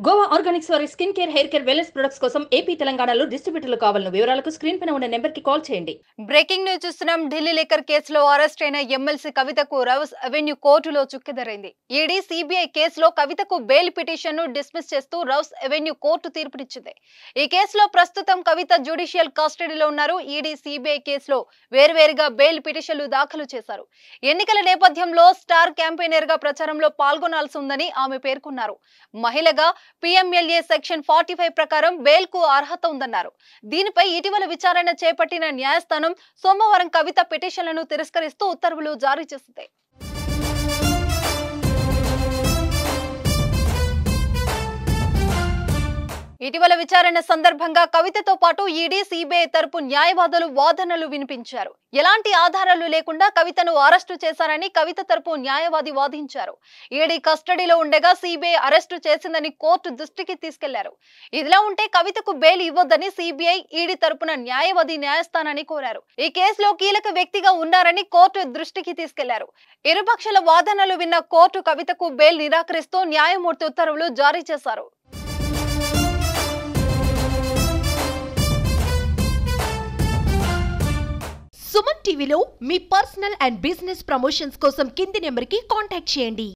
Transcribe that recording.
Goa Organics వారి skin care, hair care, wellness products కోసం AP, తెలంగాణలో డిస్ట్రిబ్యూటర్లు కావాలను వివరాలకు స్క్రీన్ పైన ఉన్న నెంబర్ కి కాల్ చేయండి. బ్రేకింగ్ న్యూస్ చూస్తున్నాం. ఢిల్లీ లిక్కర్ కేసులో అరెస్ట్ అయిన ఎమ్మెల్సీ కవితకు రౌస్ అవెన్యూ కోర్టులో చుక్కెదురైంది. ఈడీ సిబిఐ కేసులో కవితకు బెయిల్ పిటిషన్ ను డిస్మిస్ చేస్తూ రౌస్ అవెన్యూ కోర్టు తీర్పునిచ్చింది. ఈ కేసులో ప్రస్తుతం కవిత జ్యుడిషియల్ కస్టడీలో ఉన్నారు. ఈడీ సిబిఐ కేసులో వేర్వేరుగా బెయిల్ పిటిషన్లు దాఖలు చేశారు. ఎన్నికల నేపథ్యంలో స్టార్ క్యాంపెయినర్ గా ప్రచారంలో పాల్గొనాల్సి ఉందని ఆమె పేర్కొన్నారు. మహిళగా PMLA సెక్షన్ 45 ప్రకారం బెయిల్ కు అర్హత ఉందన్నారు. దీనిపై ఇటీవల విచారణ చేపట్టిన న్యాయస్థానం సోమవారం కవిత పిటిషన్లను తిరస్కరిస్తూ ఉత్తర్వులు జారీ చేసింది. ఇటీవల విచారణ సందర్భంగా కవితతో పాటు ఈడీ, సిబిఐ తరపు న్యాయవాదులు వాదనలు వినిపించారు. ఎలాంటి ఆధారాలు లేకుండా కవితను అరెస్టు చేశారని కవిత తరపు న్యాయవాది వాదించారు. ఈడీ కస్టడీలో ఉండగా సిబిఐ అరెస్టు చేసిందని కోర్టు దృష్టికి తీసుకెళ్లారు. ఇదిలా ఉంటే కవితకు బెయిల్ ఇవ్వొద్దని సిబిఐ, ఈడీ తరపున న్యాయవాది న్యాయస్థానాన్ని కోరారు. ఈ కేసులో కీలక వ్యక్తిగా ఉన్నారని కోర్టు దృష్టికి తీసుకెళ్లారు. ఇరుపక్షాల వాదనలు విన్న కోర్టు కవితకు బెయిల్ నిరాకరిస్తూ న్యాయమూర్తి ఉత్తర్వులు జారీ చేశారు. సుమన్ టీవీలో మీ పర్సనల్ అండ్ బిజినెస్ ప్రమోషన్స్ కోసం కింది నెంబర్కి కాంటాక్ట్ చేయండి.